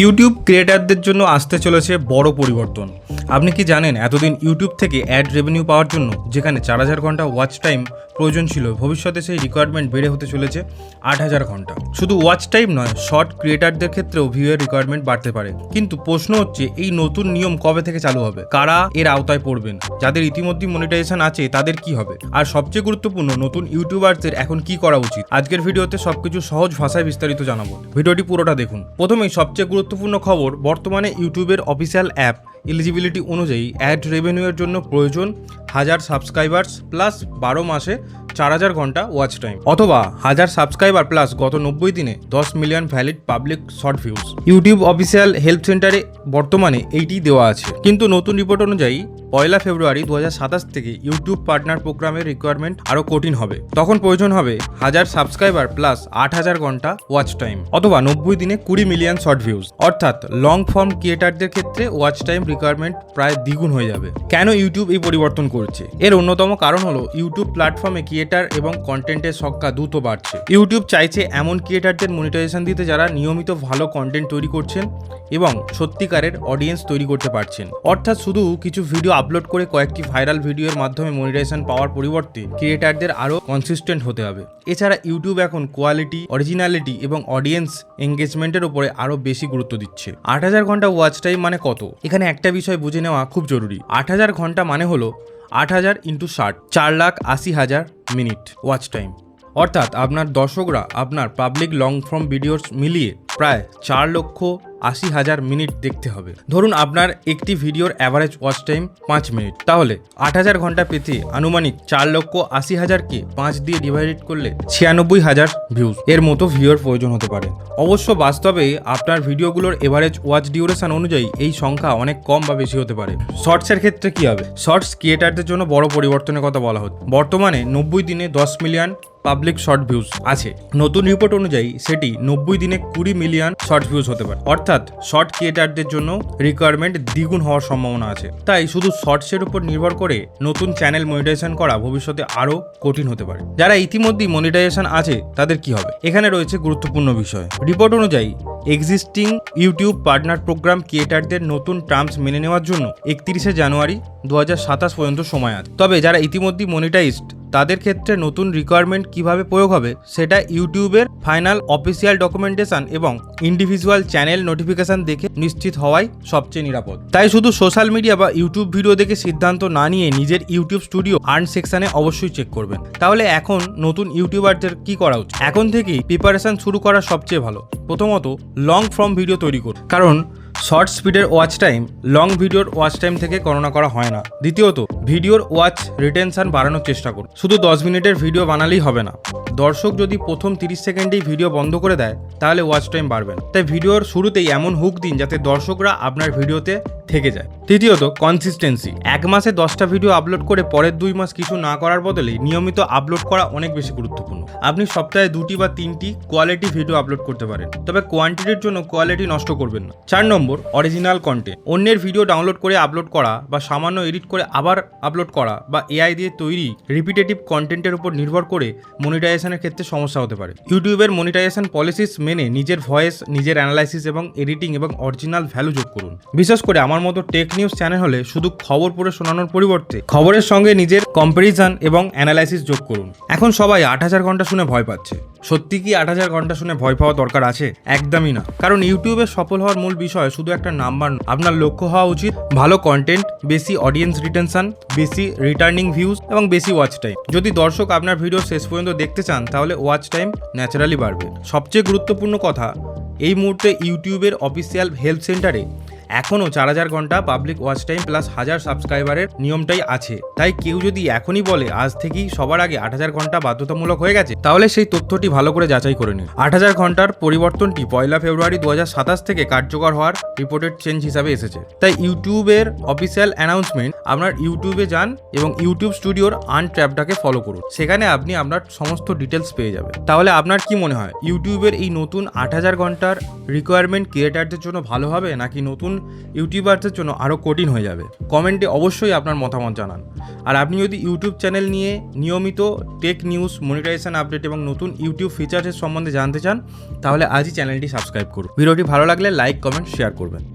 YouTube ক্রিয়েটারদের জন্য আসতে চলেছে বড় পরিবর্তন। আপনি কি জানেন এতদিন ইউটিউব থেকে অ্যাড রেভিনিউ পাওয়ার জন্য যেখানে 4000 ঘন্টা ওয়াচ টাইম প্রয়োজন ছিল, ভবিষ্যতে সেই রিকোয়ারমেন্ট বেড়ে হতে চলেছে 8000 ঘন্টা। শুধু ওয়াচ টাইম নয়, শর্ট ক্রিয়েটারদের ক্ষেত্রেও ভিউয়ের রিকোয়ারমেন্ট বাড়তে পারে। কিন্তু প্রশ্ন হচ্ছে, এই নতুন নিয়ম কবে থেকে চালু হবে, কারা এর আওতায় পড়বেন, যাদের ইতিমধ্যে মনিটাইজেশন আছে তাদের কি হবে, আর সবচেয়ে গুরুত্বপূর্ণ নতুন ইউটিউবারদের এখন কি করা উচিত। আজকের ভিডিওতে সবকিছু সহজ ভাষায় বিস্তারিত জানাবো, ভিডিওটি পুরোটা দেখুন। প্রথমেই সবচেয়ে গুরুত্বপূর্ণ খবর, বর্তমানে ইউটিউবের অফিসিয়াল অ্যাপ এলিজিবিলিটি অনুযায়ী অ্যাড রেভিনিউয়ের জন্য প্রয়োজন 1000 সাবস্ক্রাইবার্স প্লাস 12 মাসে 4000 ঘন্টা ওয়াচ টাইম, অথবা 1000 সাবস্ক্রাইবার প্লাস গত 90 দিনে 10 million valid public short views. YouTube official help সেন্টারে বর্তমানে এইটি দেওয়া আছে, কিন্তু নতুন রিপোর্ট অনুযায়ী 1 ফেব্রুয়ারি 2027 থেকে ইউটিউব পার্টনার প্রোগ্রামের রিকোয়ারমেন্ট আরও কঠিন হবে। তখন প্রয়োজন হবে 1000 সাবস্ক্রাইবার প্লাস 8000 ঘন্টা ওয়াচ টাইম, অথবা 90 দিনে 20 মিলিয়ন শর্ট ভিউজ। অর্থাৎ লং ফর্ম ক্রিয়েটারদের ক্ষেত্রে ওয়াচ টাইম রিকোয়ারমেন্ট প্রায় দ্বিগুণ হয়ে যাবে। কেন ইউটিউব এই পরিবর্তন করছে? এর অন্যতম কারণ হলো ইউটিউব প্ল্যাটফর্মে ক্রিয়েটার এবং কন্টেন্টের সংখ্যা দ্রুত বাড়ছে। ইউটিউব চাইছে এমন ক্রিয়েটারদের মনিটাইজেশন দিতে যারা নিয়মিত ভালো কন্টেন্ট তৈরি করছেন এবং সত্যিকারের অডিয়েন্স তৈরি করতে পারছেন। অর্থাৎ শুধু কিছু ভিডিও আপলোড করে কয়েকটি ভাইরাল ভিডিওর মাধ্যমে মনিটাইজেশন পাওয়ার পরিবর্তে ক্রিয়েটারদের আরও কনসিস্টেন্ট হতে হবে। এছাড়া ইউটিউব এখন কোয়ালিটি, অরিজিনালিটি এবং অডিয়েন্স এঙ্গেজমেন্টের উপরে আরও বেশি গুরুত্ব দিচ্ছে। 8000 ঘন্টা ওয়াচ টাইম মানে কত? এখানে একটা বিষয় বুঝে নেওয়া খুব জরুরি। 8000 ঘন্টা মানে হলো 8000 ইন্টু 60, 4,80,000 মিনিট ওয়াচ টাইম। অর্থাৎ আপনার দর্শকরা আপনার পাবলিক লং ফর্ম ভিডিওস মিলিয়ে প্রায় 4,80,000 মিনিট দেখতে হবে। ধরুন আপনার একটি ভিডিওর অ্যাভারেজ ওয়াচ টাইম 5 মিনিট, তাহলে 8000 ঘন্টা পেতে আনুমানিক 4,80,000কে 5 দিয়ে ডিভাইডেড করলে 96,000 ভিউজ এর মতো ভিউর প্রয়োজন হতে পারে। অবশ্য বাস্তবে আপনার ভিডিওগুলোর এভারেজ ওয়াচ ডিউরেশন অনুযায়ী এই সংখ্যা অনেক কম বা বেশি হতে পারে। শর্টসের ক্ষেত্রে কি হবে? শর্টস ক্রিয়েটারদের জন্য বড় পরিবর্তনের কথা বলা হচ্ছে। বর্তমানে 90 দিনে 10 মিলিয়ন পাবলিক শর্ট ভিউজ আছে। নতুন রিপোর্ট অনুযায়ী সেটি 90 দিনে 20 মিলিয়ন শর্ট ভিউজ হতে পারে। অর্থাৎ শর্ট ক্রিয়েটারদের জন্য রিকোয়ারমেন্ট দ্বিগুণ হওয়ার সম্ভাবনা আছে। তাই শুধু শর্টসের উপর নির্ভর করে নতুন চ্যানেল মনিটাইজেশন করা ভবিষ্যতে আরও কঠিন হতে পারে। যারা ইতিমধ্যেই মনিটাইজেশন আছে তাদের কি হবে? এখানে রয়েছে গুরুত্বপূর্ণ বিষয়। রিপোর্ট অনুযায়ী এক্সিস্টিং ইউটিউব পার্টনার প্রোগ্রাম ক্রিয়েটারদের নতুন টার্মস মেনে নেওয়ার জন্য 31 জানুয়ারি 2027 পর্যন্ত সময় আছে। তবে যারা ইতিমধ্যেই মনিটাইজড তাদের ক্ষেত্রে নতুন রিকোয়ারমেন্ট কিভাবে প্রয়োগ হবে সেটা ইউটিউবের ফাইনাল অফিসিয়াল ডকুমেন্টেশন এবং ইন্ডিভিজুয়াল চ্যানেল নোটিফিকেশন দেখে নিশ্চিত হওয়াই সবচেয়ে নিরাপদ। তাই শুধু সোশ্যাল মিডিয়া বা ইউটিউব ভিডিও দেখে সিদ্ধান্ত না নিয়ে নিজের ইউটিউব স্টুডিও আর্ন সেকশনে অবশ্যই চেক করবেন। তাহলে এখন নতুন ইউটিউবারদের কি করা উচিত? এখন থেকেই প্রিপারেশন শুরু করা সবচেয়ে ভালো। প্রথমত, লং ফর্ম ভিডিও তৈরি করুন, কারণ শর্ট স্পিডের ওয়াচ টাইম লং ভিডিওর ওয়াচ টাইম থেকে গণনা করা হয় না। দ্বিতীয়ত, ভিডিওর ওয়াচ রিটেনশন বাড়ানোর চেষ্টা করুন। শুধু 10 মিনিটের ভিডিও বানালেই হবে না। দর্শক যদি প্রথম 30 সেকেন্ডেই ভিডিও বন্ধ করে দেয় তাহলে ওয়াচ টাইম বাড়বে না। তাই ভিডিওর শুরুতেই এমন হুক দিন যাতে দর্শকরা আপনার ভিডিওতে থেকে যায়। তৃতীয়ত, কনসিস্টেন্সি। 1 মাসে 10টা ভিডিও আপলোড করে পরের 2 মাস কিছু না করার বদলে নিয়মিত আপলোড করা অনেক বেশি গুরুত্বপূর্ণ। আপনি সপ্তাহে 2টি বা 3টি কোয়ালিটি ভিডিও আপলোড করতে পারেন, তবে কোয়ান্টিটির জন্য কোয়ালিটি নষ্ট করবেন না। 4 নম্বর, অরিজিনাল কন্টেন্ট। অন্যের ভিডিও ডাউনলোড করে আপলোড করা বা সামান্য এডিট করে আবার আপলোড করা বা এআই দিয়ে তৈরি রিপিটেটিভ কন্টেন্টের উপর নির্ভর করে মনিটাইজেশনের ক্ষেত্রে সমস্যা হতে পারে। ইউটিউবের মনিটাইজেশন পলিসিস মেনে নিজের ভয়েস, নিজের অ্যানালাইসিস এবং এডিটিং এবং অরিজিনাল ভ্যালু যোগ করুন। বিশেষ করে আমার মতো টেক নিউজ চ্যানেল হলে শুধু খবর পড়ে শোনানোর পরিবর্তে খবরের সঙ্গে নিজের কম্পারিজন এবং অ্যানালাইসিস যোগ করুন। এখন সবাই 8000 ঘন্টা শুনে ভয় পাচ্ছে। সত্যি কি 8000 ঘন্টা শুনে ভয় পাওয়া দরকার আছে? একদমই না। কারণ ইউটিউবে সফল হওয়ার মূল বিষয় শুধু একটা নাম্বার নয়। আপনার লক্ষ্য হওয়া উচিত ভালো কন্টেন্ট, বেশি অডিয়েন্স রিটেনশন, বেশি রিটার্নিং ভিউজ এবং বেশি ওয়াচ টাইম। যদি দর্শক আপনার ভিডিও শেষ পর্যন্ত দেখতে চান তাহলে ওয়াচ টাইম ন্যাচারালি বাড়বে। সবচেয়ে গুরুত্বপূর্ণ কথা, এই মুহূর্তে ইউটিউবের অফিসিয়াল হেল্প সেন্টারে এখনও 4000 ঘন্টা পাবলিক ওয়াচ টাইম প্লাস 1000 সাবস্ক্রাইবারের নিয়মটাই আছে। তাই কেউ যদি এখনই বলে আজ থেকেই সবার আগে 8000 ঘন্টা বাধ্যতামূলক হয়ে গেছে, তাহলে সেই তথ্যটি ভালো করে যাচাই করে নিন। 8000 ঘন্টার পরিবর্তনটি 1 ফেব্রুয়ারি 2027 থেকে কার্যকর হওয়ার রিপোর্টেড চেঞ্জ হিসাবে এসেছে। তাই ইউটিউবের অফিসিয়াল অ্যানাউন্সমেন্ট, আপনার ইউটিউবে যান এবং ইউটিউব স্টুডিওর আর্ন ট্যাবটাকে ফলো করুন। সেখানে আপনি আপনার সমস্ত ডিটেলস পেয়ে যাবেন। তাহলে আপনার কি মনে হয়, ইউটিউবের এই নতুন 8000 ঘন্টার রিকোয়ারমেন্ট ক্রিয়েটারদের জন্য ভালো হবে, নাকি নতুন ইউটিউবারদের জন্য আরও কঠিন হয়ে যাবে। কমেন্টে অবশ্যই আপনার মতামত জানান। আর আপনি যদি ইউটিউব চ্যানেল নিয়ে নিয়মিত টেক নিউজ, মনিটাইজেশন আপডেট এবং নতুন ইউটিউব ফিচার্সের সম্বন্ধে জানতে চান, তাহলে আজই চ্যানেলটি সাবস্ক্রাইব করুন। ভিডিওটি ভালো লাগলে লাইক, কমেন্ট, শেয়ার করবেন।